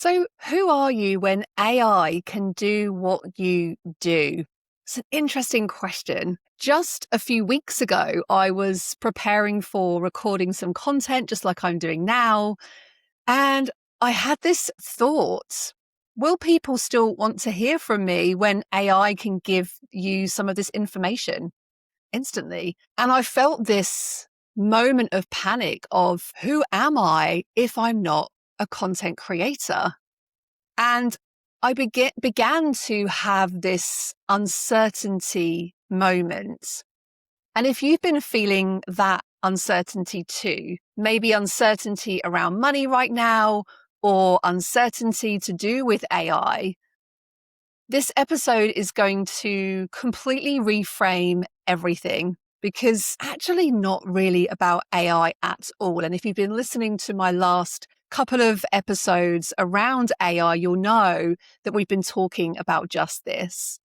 So, who are you when AI can do what you do? It's an interesting question. Just a few weeks ago, I was preparing for recording some content, just like I'm doing now. And I had this thought. Will people still want to hear from me when AI can give you some of this information instantly? And I felt this moment of panic of who am I if I'm not a content creator? And I began to have this uncertainty moment. And if you've been feeling that uncertainty too, maybe uncertainty around money right now or uncertainty to do with AI, this episode is going to completely reframe everything because actually not really about AI at all. And if you've been listening to my last couple of episodes around AI, you'll know that we've been talking about just this.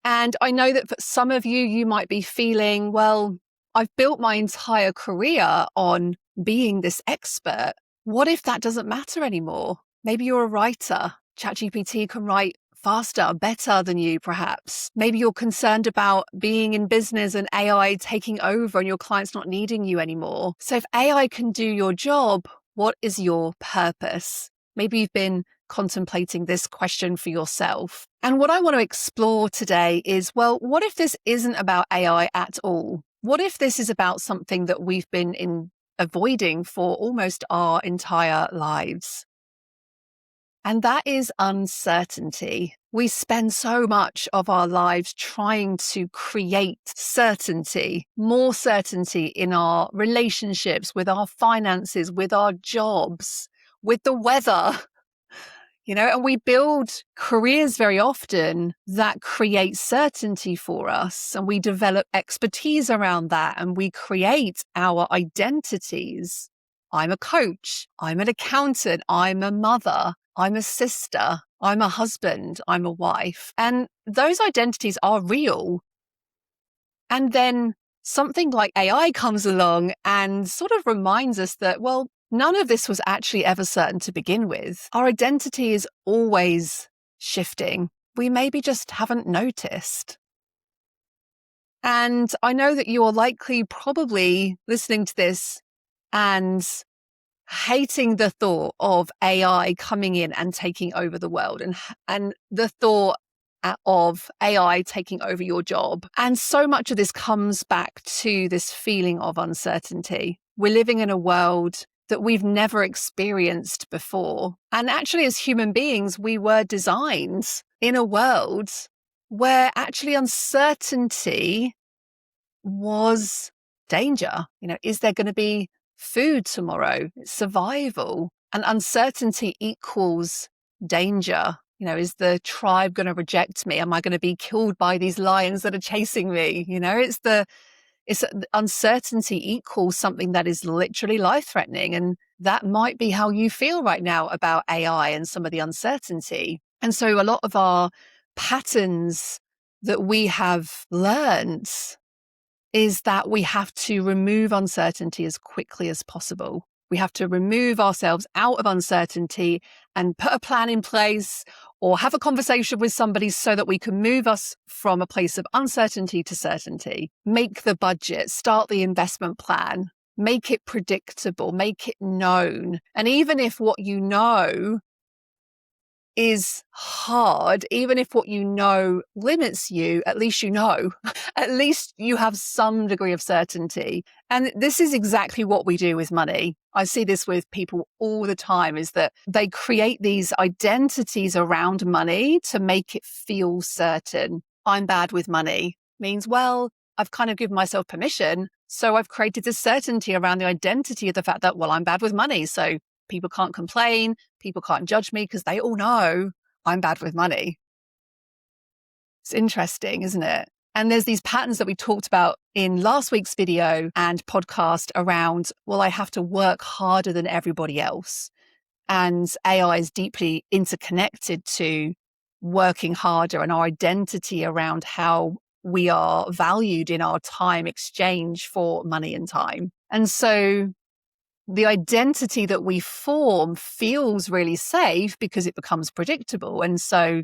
And I know that for some of you, you might be feeling, well, I've built my entire career on being this expert. What if that doesn't matter anymore? Maybe you're a writer. ChatGPT can write faster, better than you, perhaps. Maybe you're concerned about being in business and AI taking over and your clients not needing you anymore. So if AI can do your job, what is your purpose? Maybe you've been contemplating this question for yourself. And what I want to explore today is, well, what if this isn't about AI at all? What if this is about something that we've been avoiding for almost our entire lives? And that is uncertainty. We spend so much of our lives trying to create certainty, more certainty in our relationships, with our finances, with our jobs, with the weather. And we build careers very often that create certainty for us, and we develop expertise around that, and we create our identities. I'm a coach. I'm an accountant. I'm a mother. I'm a sister. I'm a husband. I'm a wife. And those identities are real. And then something like AI comes along and sort of reminds us that, well, none of this was actually ever certain to begin with. Our identity is always shifting. We maybe just haven't noticed. And I know that you are likely probably listening to this and hating the thought of AI coming in and taking over the world, and the thought of AI taking over your job. And so much of this comes back to this feeling of uncertainty. We're living in a world that we've never experienced before. And actually, as human beings, we were designed in a world where actually uncertainty was danger. Is there going to be food tomorrow? It's survival. And uncertainty equals danger. Is the tribe going to reject me? Am I going to be killed by these lions that are chasing me? It's uncertainty equals something that is literally life-threatening. And that might be how you feel right now about AI and some of the uncertainty. And so a lot of our patterns that we have learned is that we have to remove uncertainty as quickly as possible. We have to remove ourselves out of uncertainty and put a plan in place or have a conversation with somebody so that we can move us from a place of uncertainty to certainty. Make the budget, start the investment plan, make it predictable, make it known. And even if what you know is hard, even if what you know limits you, at least you know. At least you have some degree of certainty. And this is exactly what we do with money. I see this with people all the time, is that they create these identities around money to make it feel certain. I'm bad with money means, well, I've kind of given myself permission. So I've created this certainty around the identity of the fact that, well, I'm bad with money. So people can't complain. People can't judge me because they all know I'm bad with money. It's interesting, isn't it? And there's these patterns that we talked about in last week's video and podcast around, well, I have to work harder than everybody else. And AI is deeply interconnected to working harder and our identity around how we are valued in our time exchange for money and time. And so the identity that we form feels really safe because it becomes predictable. And so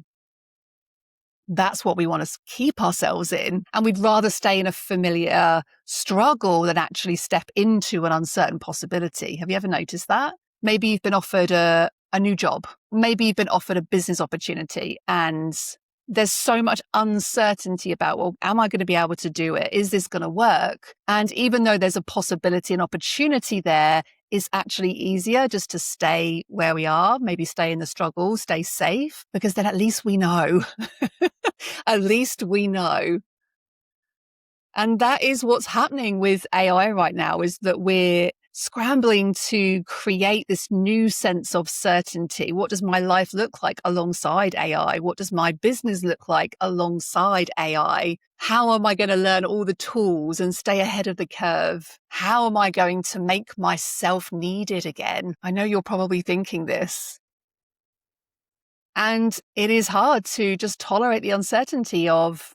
that's what we want to keep ourselves in. And we'd rather stay in a familiar struggle than actually step into an uncertain possibility. Have you ever noticed that? Maybe you've been offered a new job. Maybe you've been offered a business opportunity and there's so much uncertainty about, well, am I going to be able to do it? Is this going to work? And even though there's a possibility and opportunity there, it's actually easier just to stay where we are, maybe stay in the struggle, stay safe, because then at least we know. At least we know. And that is what's happening with AI right now, is that we're scrambling to create this new sense of certainty. What does my life look like alongside AI? What does my business look like alongside AI? How am I going to learn all the tools and stay ahead of the curve? How am I going to make myself needed again? I know you're probably thinking this. And it is hard to just tolerate the uncertainty of,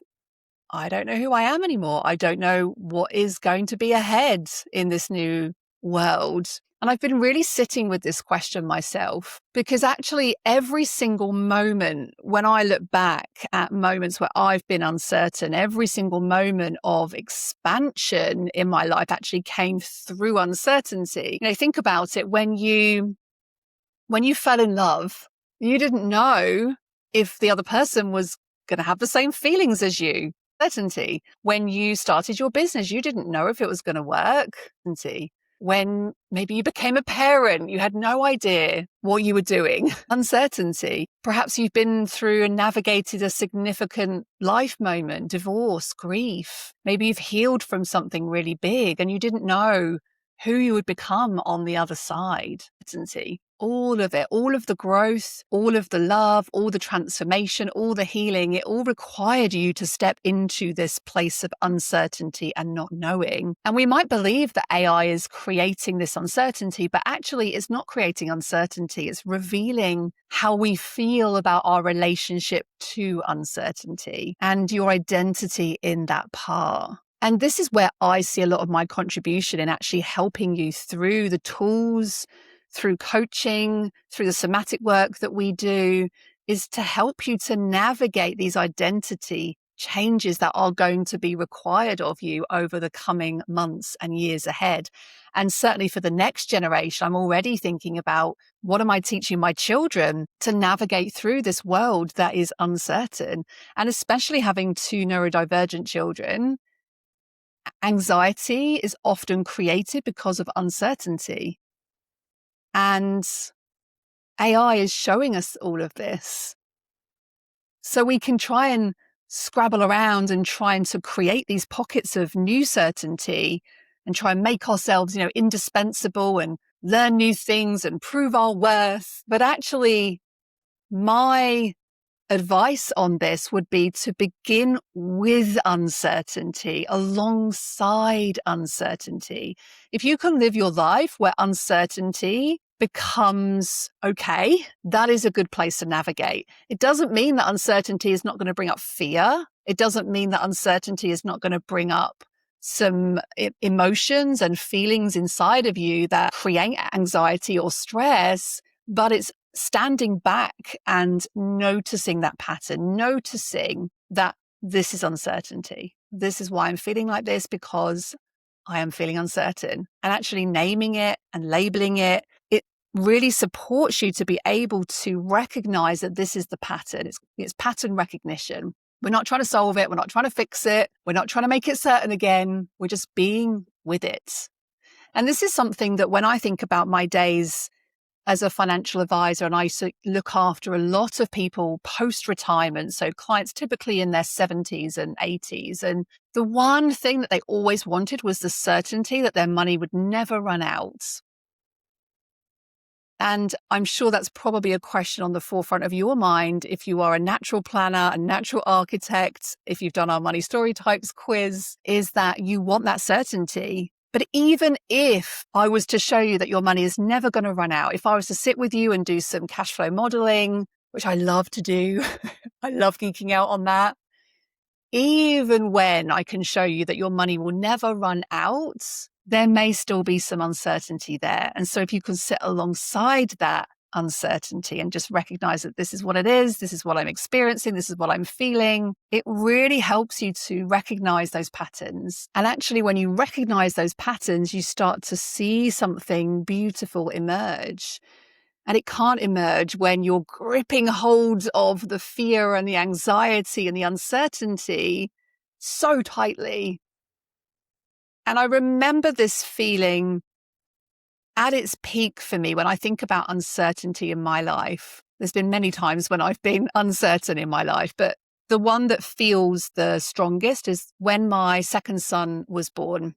I don't know who I am anymore. I don't know what is going to be ahead in this new world. And I've been really sitting with this question myself, because actually every single moment when I look back at moments where I've been uncertain, every single moment of expansion in my life actually came through uncertainty. Think about it. When you fell in love, you didn't know if the other person was going to have the same feelings as you. Certainty. When you started your business, you didn't know if it was going to work. Certainty. When maybe you became a parent, you had no idea what you were doing. Uncertainty. Perhaps you've been through and navigated a significant life moment, divorce, grief. Maybe you've healed from something really big and you didn't know who you would become on the other side. Certainty. All of it, all of the growth, all of the love, all the transformation, all the healing, it all required you to step into this place of uncertainty and not knowing. And we might believe that AI is creating this uncertainty, but actually it's not creating uncertainty. It's revealing how we feel about our relationship to uncertainty and your identity in that part. And this is where I see a lot of my contribution in actually helping you through the tools, through coaching, through the somatic work that we do, is to help you to navigate these identity changes that are going to be required of you over the coming months and years ahead. And certainly for the next generation, I'm already thinking about, what am I teaching my children to navigate through this world that is uncertain? And especially having two neurodivergent children, anxiety is often created because of uncertainty. And AI is showing us all of this. So we can try and scrabble around and trying to create these pockets of new certainty and try and make ourselves, indispensable and learn new things and prove our worth. But actually, my advice on this would be to begin with uncertainty, alongside uncertainty. If you can live your life where uncertainty becomes okay, that is a good place to navigate. It doesn't mean that uncertainty is not going to bring up fear. It doesn't mean that uncertainty is not going to bring up some emotions and feelings inside of you that create anxiety or stress, but it's standing back and noticing that pattern, noticing that this is uncertainty. This is why I'm feeling like this, because I am feeling uncertain. And actually naming it and labeling it, it really supports you to be able to recognize that this is the pattern. It's pattern recognition. We're not trying to solve it. We're not trying to fix it. We're not trying to make it certain again. We're just being with it. And this is something that when I think about my days as a financial advisor, and I used to look after a lot of people post-retirement, so clients typically in their 70s and 80s. And the one thing that they always wanted was the certainty that their money would never run out. And I'm sure that's probably a question on the forefront of your mind if you are a natural planner, a natural architect, if you've done our Money Story Types quiz, is that you want that certainty. But even if I was to show you that your money is never going to run out, if I was to sit with you and do some cash flow modeling, which I love to do, I love geeking out on that. Even when I can show you that your money will never run out, there may still be some uncertainty there. And so if you can sit alongside that uncertainty and just recognize that this is what it is, this is what I'm experiencing, this is what I'm feeling, it really helps you to recognize those patterns. And actually, when you recognize those patterns, you start to see something beautiful emerge. And it can't emerge when you're gripping hold of the fear and the anxiety and the uncertainty so tightly. And I remember this feeling at its peak for me when I think about uncertainty in my life. There's been many times when I've been uncertain in my life, but the one that feels the strongest is when my second son was born.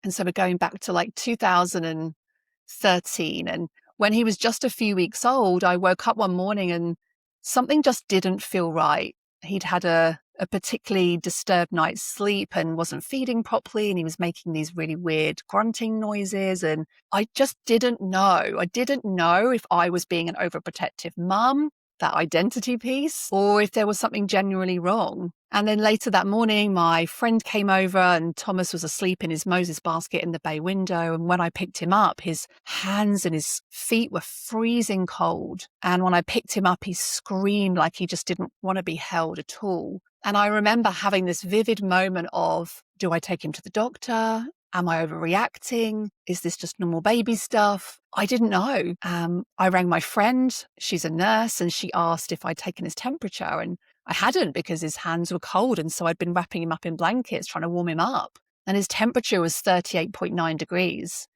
And so we're going back to like 2013. And when he was just a few weeks old, I woke up one morning and something just didn't feel right. He'd had a particularly disturbed night's sleep and wasn't feeding properly. And he was making these really weird grunting noises. And I just didn't know. I didn't know if I was being an overprotective mum, that identity piece, or if there was something genuinely wrong. And then later that morning, my friend came over and Thomas was asleep in his Moses basket in the bay window. And when I picked him up, his hands and his feet were freezing cold. And when I picked him up, he screamed like he just didn't want to be held at all. And I remember having this vivid moment of, do I take him to the doctor? Am I overreacting? Is this just normal baby stuff? I didn't know. I rang my friend. She's a nurse, and she asked if I'd taken his temperature. And I hadn't, because his hands were cold. And so I'd been wrapping him up in blankets, trying to warm him up. And his temperature was 38.9 degrees.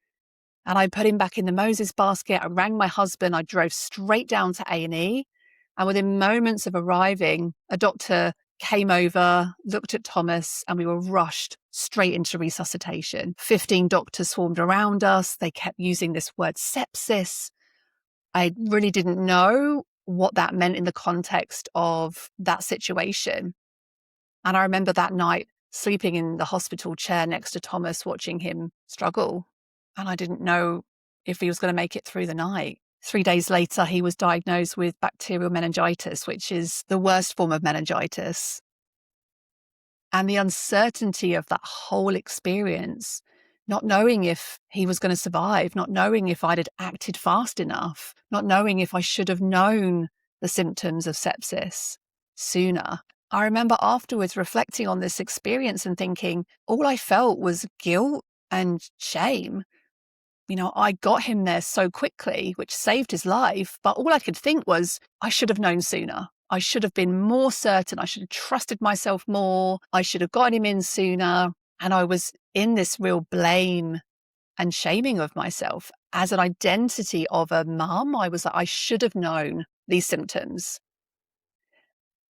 And I put him back in the Moses basket. I rang my husband. I drove straight down to A&E. And within moments of arriving, a doctor came over, looked at Thomas, and we were rushed straight into resuscitation. 15 doctors swarmed around us. They kept using this word sepsis. I really didn't know what that meant in the context of that situation. And I remember that night sleeping in the hospital chair next to Thomas, watching him struggle. And I didn't know if he was going to make it through the night. 3 days later, he was diagnosed with bacterial meningitis, which is the worst form of meningitis. And the uncertainty of that whole experience, not knowing if he was going to survive, not knowing if I'd had acted fast enough, not knowing if I should have known the symptoms of sepsis sooner. I remember afterwards reflecting on this experience and thinking, all I felt was guilt and shame. You know, I got him there so quickly, which saved his life. But all I could think was, I should have known sooner. I should have been more certain. I should have trusted myself more. I should have got him in sooner. And I was in this real blame and shaming of myself as an identity of a mum. I was like, I should have known these symptoms.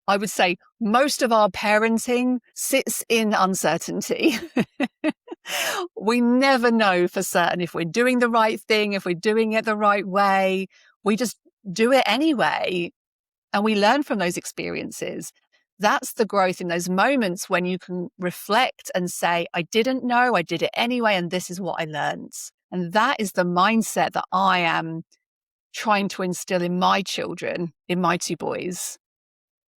I would say most of our parenting sits in uncertainty. We never know for certain if we're doing the right thing, if we're doing it the right way. We just do it anyway. And we learn from those experiences. That's the growth in those moments when you can reflect and say, I didn't know, I did it anyway, and this is what I learned. And that is the mindset that I am trying to instill in my children, in my two boys,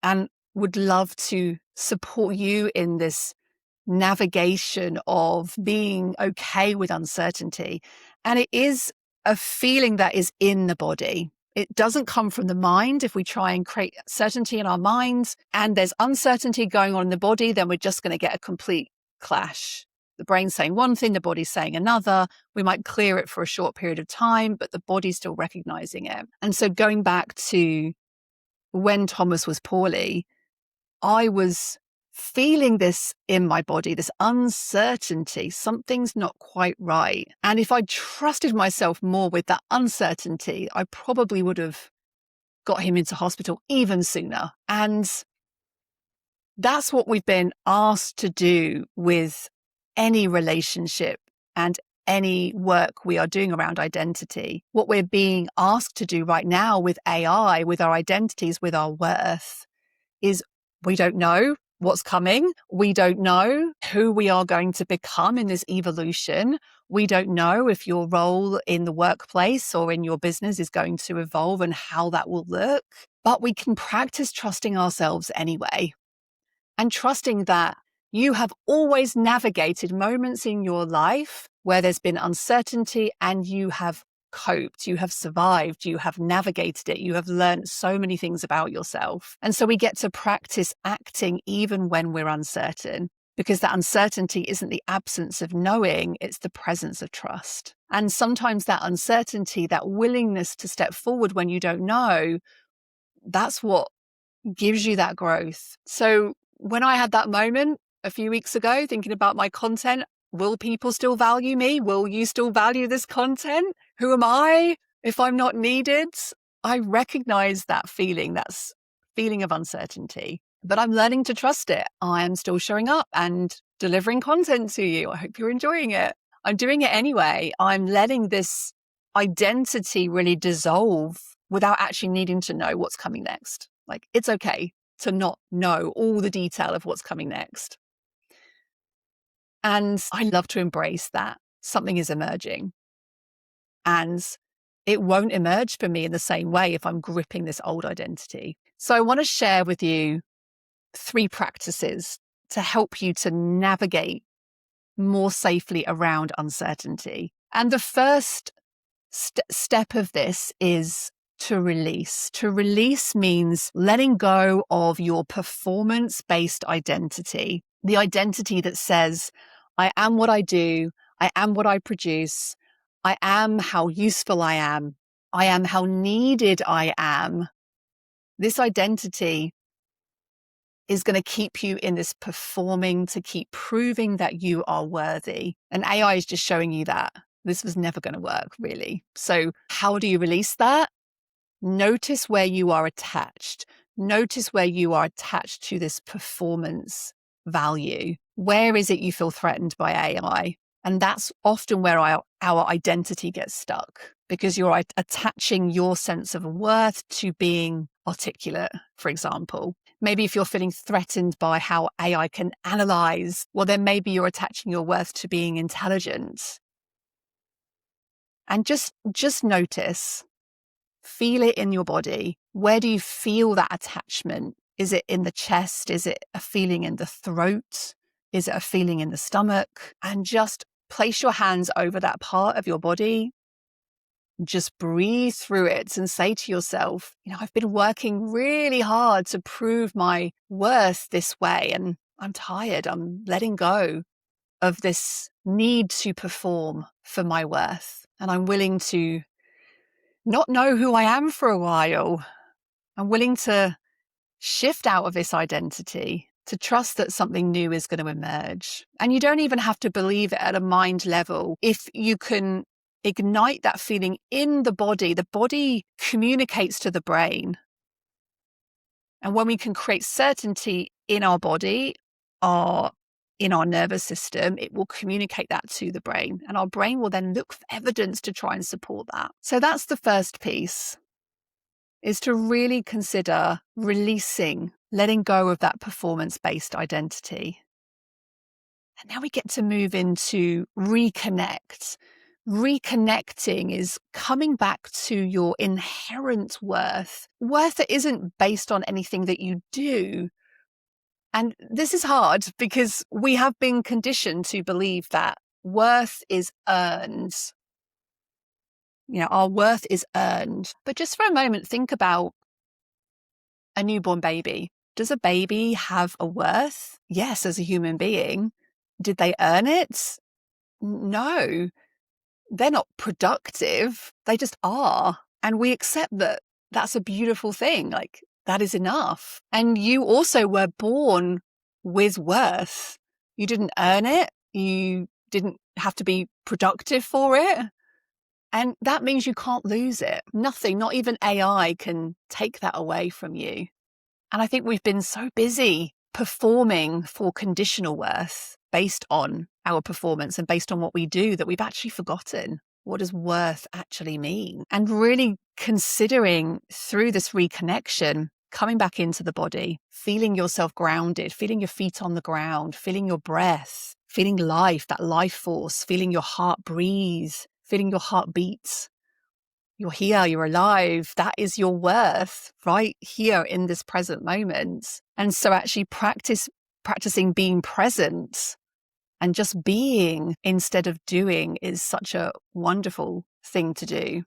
and would love to support you in this navigation of being okay with uncertainty. And it is a feeling that is in the body. It doesn't come from the mind. If we try and create certainty in our minds and there's uncertainty going on in the body, then we're just going to get a complete clash. The brain's saying one thing, the body's saying another. We might clear it for a short period of time, but the body's still recognizing it. And so going back to when Thomas was poorly, I was feeling this in my body, this uncertainty. Something's not quite right. And if I trusted myself more with that uncertainty, I probably would have got him into hospital even sooner. And that's what we've been asked to do with any relationship and any work we are doing around identity. What we're being asked to do right now with AI, with our identities, with our worth, is we don't know what's coming. We don't know who we are going to become in this evolution. We don't know if your role in the workplace or in your business is going to evolve and how that will look. But we can practice trusting ourselves anyway, and trusting that You have always navigated moments in your life where there's been uncertainty and you have coped, you have survived, you have navigated it, you have learned so many things about yourself. And so we get to practice acting even when we're uncertain, because that uncertainty isn't the absence of knowing, it's the presence of trust. And sometimes that uncertainty, that willingness to step forward when you don't know, that's what gives you that growth. So when I had that moment a few weeks ago, thinking about my content, will people still value me? Will you still value this content? Who am I if I'm not needed? I recognize that feeling, that's feeling of uncertainty, but I'm learning to trust it. I am still showing up and delivering content to you. I hope you're enjoying it. I'm doing it anyway. I'm letting this identity really dissolve without actually needing to know what's coming next. Like, it's okay to not know all the detail of what's coming next. And I love to embrace that something is emerging. And it won't emerge for me in the same way if I'm gripping this old identity. So I want to share with you 3 practices to help you to navigate more safely around uncertainty. And the first step of this is to release. To release means letting go of your performance-based identity, the identity that says, I am what I do, I am what I produce, I am how useful I am how needed I am. This identity is going to keep you in this performing to keep proving that you are worthy. And AI is just showing you that this was never going to work, really. So how do you release that? Notice where you are attached. Notice where you are attached to this performance value. Where is it you feel threatened by AI? And that's often where our identity gets stuck, because you're attaching your sense of worth to being articulate, for example. Maybe if you're feeling threatened by how AI can analyze, well, then maybe you're attaching your worth to being intelligent. And just notice, feel it in your body. Where do you feel that attachment? Is it in the chest? Is it a feeling in the throat? Is it a feeling in the stomach? And just place your hands over that part of your body. Just breathe through it and say to yourself, I've been working really hard to prove my worth this way, and I'm tired. I'm letting go of this need to perform for my worth. And I'm willing to not know who I am for a while. I'm willing to shift out of this identity, to trust that something new is going to emerge. And you don't even have to believe it at a mind level. If you can ignite that feeling in the body communicates to the brain. And when we can create certainty in our body, in our nervous system, it will communicate that to the brain. And our brain will then look for evidence to try and support that. So that's the first piece, is to really consider releasing, letting go of that performance-based identity. And now we get to move into reconnect. Reconnecting is coming back to your inherent worth that isn't based on anything that you do. And this is hard because we have been conditioned to believe that worth is earned. Our worth is earned. But just for a moment, think about a newborn baby. Does a baby have a worth? Yes, as a human being. Did they earn it? No. They're not productive. They just are. And we accept that that's a beautiful thing. Like, that is enough. And you also were born with worth. You didn't earn it. You didn't have to be productive for it. And that means you can't lose it. Nothing, not even AI, can take that away from you. And I think we've been so busy performing for conditional worth based on our performance and based on what we do that we've actually forgotten what does worth actually mean. And really considering through this reconnection, coming back into the body, feeling yourself grounded, feeling your feet on the ground, feeling your breath, feeling life, that life force, feeling your heart breathe, feeling your heart beat. You're here, you're alive. That is your worth right here in this present moment. And so actually practice practicing being present and just being instead of doing is such a wonderful thing to do.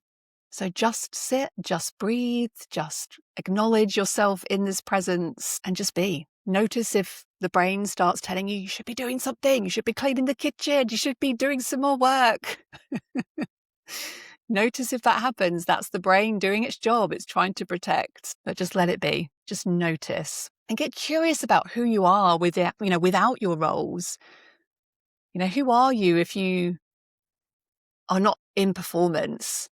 So just sit, just breathe, just acknowledge yourself in this presence and just be. Notice if the brain starts telling you should be doing something, you should be cleaning the kitchen, you should be doing some more work. Notice if that happens. That's the brain doing its job. It's trying to protect, but just let it be. Just notice and get curious about who you are without your roles. Who are you if you are not in performance?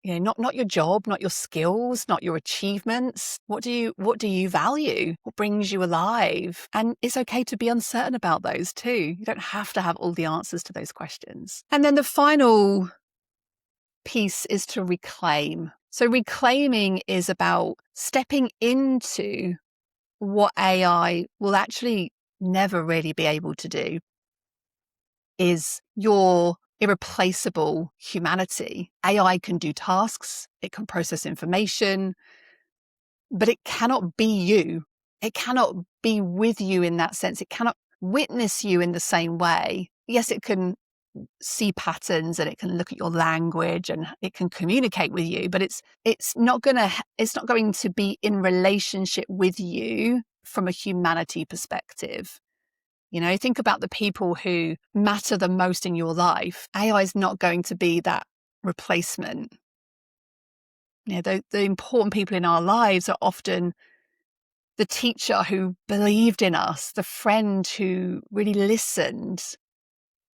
Not your job, not your skills, not your achievements. What do you value? What brings you alive? And it's okay to be uncertain about those too. You don't have to have all the answers to those questions. And then the final piece is to reclaim. So reclaiming is about stepping into what AI will actually never really be able to do, is your irreplaceable humanity. AI can do tasks, it can process information, but it cannot be you. It cannot be with you in that sense. It cannot witness you in the same way. Yes, it can see patterns and it can look at your language and it can communicate with you, but it's not going to be in relationship with you from a humanity perspective. Think about the people who matter the most in your life. AI is not going to be that replacement. The important people in our lives are often the teacher who believed in us, the friend who really listened.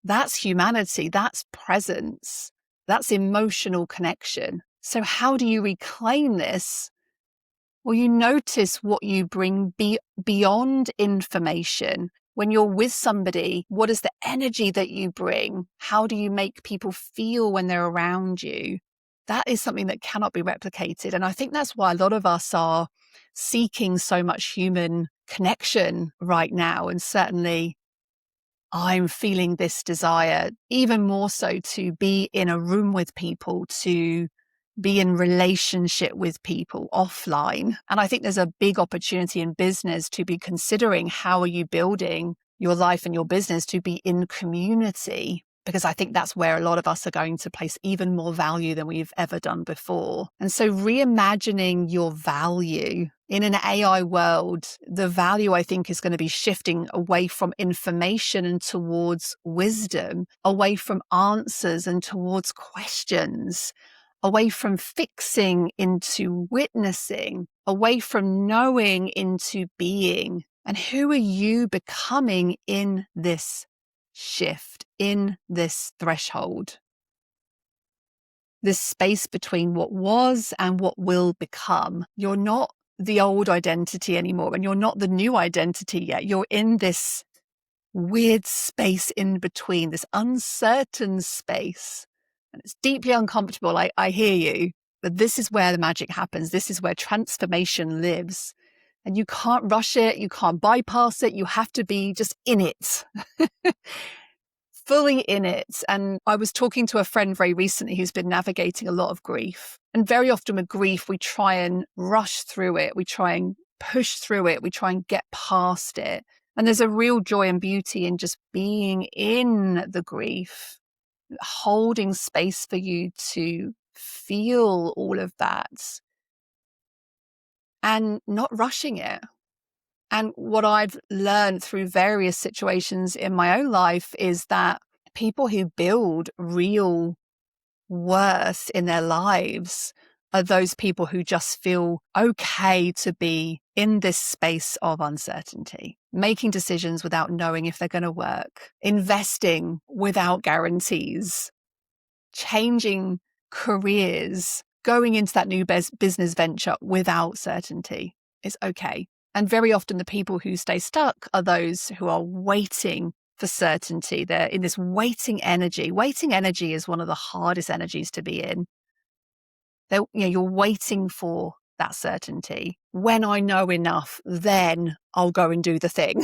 That's humanity. That's presence. That's emotional connection. So how do you reclaim this? Well, you notice what you bring beyond information. When you're with somebody, what is the energy that you bring? How do you make people feel when they're around you? That is something that cannot be replicated. And I think that's why a lot of us are seeking so much human connection right now. And certainly I'm feeling this desire even more so to be in a room with people, to be in relationship with people offline. And I think there's a big opportunity in business to be considering how are you building your life and your business to be in community, because I think that's where a lot of us are going to place even more value than we've ever done before. And so reimagining your value in an AI world, the value I think is going to be shifting away from information and towards wisdom, away from answers and towards questions, away from fixing into witnessing, away from knowing into being. And who are you becoming in this shift, in this threshold? This space between what was and what will become. You're not the old identity anymore, and you're not the new identity yet. You're in this weird space in between, this uncertain space. And it's deeply uncomfortable. I hear you, but this is where the magic happens. This is where transformation lives. And you can't rush it. You can't bypass it. You have to be just in it. Fully in it. And I was talking to a friend very recently who's been navigating a lot of grief. And very often with grief, we try and rush through it. We try and push through it. We try and get past it. And there's a real joy and beauty in just being in the grief, holding space for you to feel all of that and not rushing it. And what I've learned through various situations in my own life is that people who build real worth in their lives are those people who just feel okay to be in this space of uncertainty, making decisions without knowing if they're going to work, investing without guarantees, changing careers, going into that new business venture without certainty. It's okay. And very often the people who stay stuck are those who are waiting for certainty. They're in this waiting energy. Waiting energy is one of the hardest energies to be in. You're waiting for that certainty. When I know enough, then I'll go and do the thing.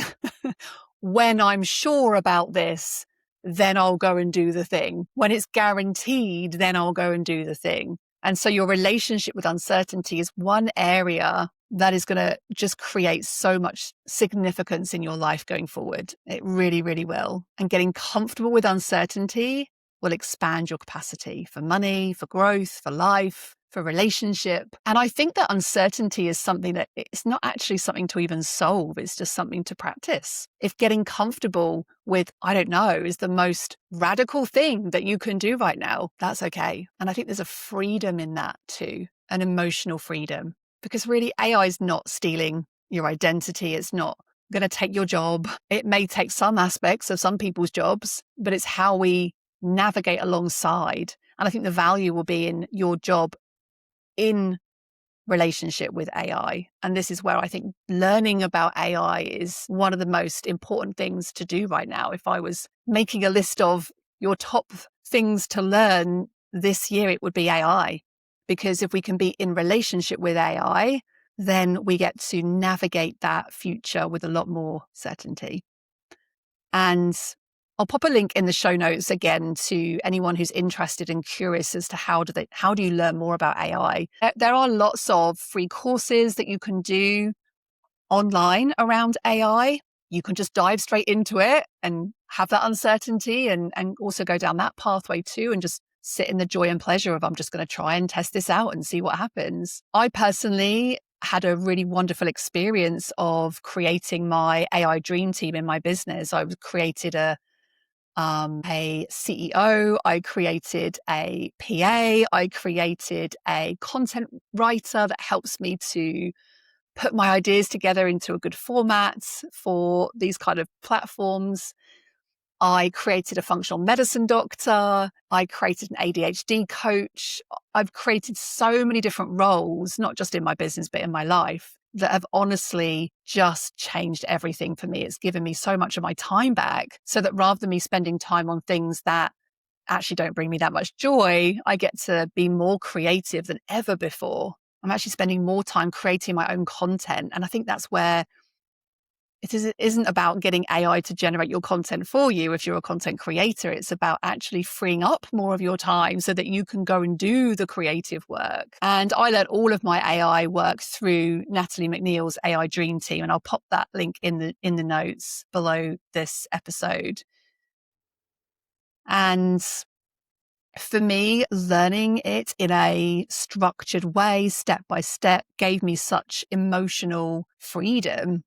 When I'm sure about this, then I'll go and do the thing. When it's guaranteed, then I'll go and do the thing. And so your relationship with uncertainty is one area that is going to just create so much significance in your life going forward. It really, really will. And getting comfortable with uncertainty will expand your capacity for money, for growth, for life, for relationship. And I think that uncertainty is something that it's not actually something to even solve. It's just something to practice. If getting comfortable with, I don't know, is the most radical thing that you can do right now, that's okay. And I think there's a freedom in that too, an emotional freedom. Because really, AI is not stealing your identity. It's not going to take your job. It may take some aspects of some people's jobs, but it's how we navigate alongside. And I think the value will be in your job in relationship with AI. And this is where I think learning about AI is one of the most important things to do right now. If I was making a list of your top things to learn this year, it would be AI. Because if we can be in relationship with AI, then we get to navigate that future with a lot more certainty. And I'll pop a link in the show notes again to anyone who's interested and curious as to how do you learn more about AI. There are lots of free courses that you can do online around AI. You can just dive straight into it and have that uncertainty and also go down that pathway too and just sit in the joy and pleasure of I'm just going to try and test this out and see what happens. I personally had a really wonderful experience of creating my AI dream team in my business. I created a CEO, I created a PA, I created a content writer that helps me to put my ideas together into a good format for these kind of platforms. I created a functional medicine doctor. I created an ADHD coach. I've created so many different roles, not just in my business, but in my life, that have honestly just changed everything for me. It's given me so much of my time back so that rather than me spending time on things that actually don't bring me that much joy, I get to be more creative than ever before. I'm actually spending more time creating my own content. And I think that's where it isn't about getting AI to generate your content for you if you're a content creator. It's about actually freeing up more of your time so that you can go and do the creative work. And I learned all of my AI work through Natalie McNeil's AI Dream Team. And I'll pop that link in the notes below this episode. And for me, learning it in a structured way, step by step, gave me such emotional freedom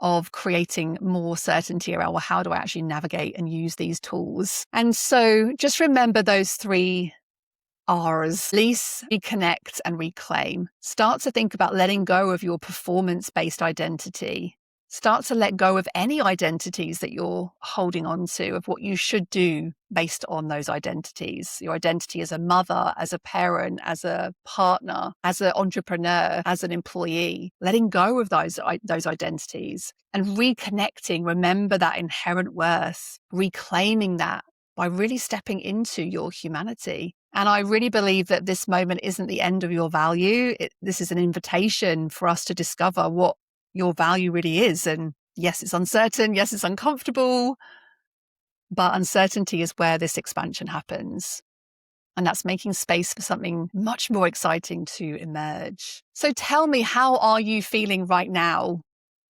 of creating more certainty around, well, how do I actually navigate and use these tools? And so just remember those 3 R's: release, reconnect, and reclaim. Start to think about letting go of your performance-based identity. Start to let go of any identities that you're holding on to, of what you should do based on those identities. Your identity as a mother, as a parent, as a partner, as an entrepreneur, as an employee. Letting go of those identities and reconnecting. Remember that inherent worth, reclaiming that by really stepping into your humanity. And I really believe that this moment isn't the end of your value. This is an invitation for us to discover what your value really is. And yes, it's uncertain. Yes, it's uncomfortable. But uncertainty is where this expansion happens. And that's making space for something much more exciting to emerge. So tell me, how are you feeling right now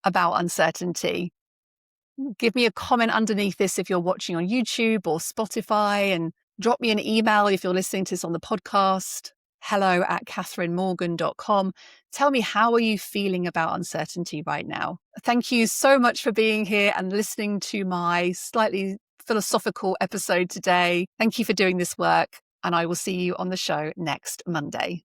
about uncertainty? Give me a comment underneath this if you're watching on YouTube or Spotify, and drop me an email if you're listening to this on the podcast, hello@catherinemorgan.com. Tell me, how are you feeling about uncertainty right now? Thank you so much for being here and listening to my slightly philosophical episode today. Thank you for doing this work, and I will see you on the show next Monday.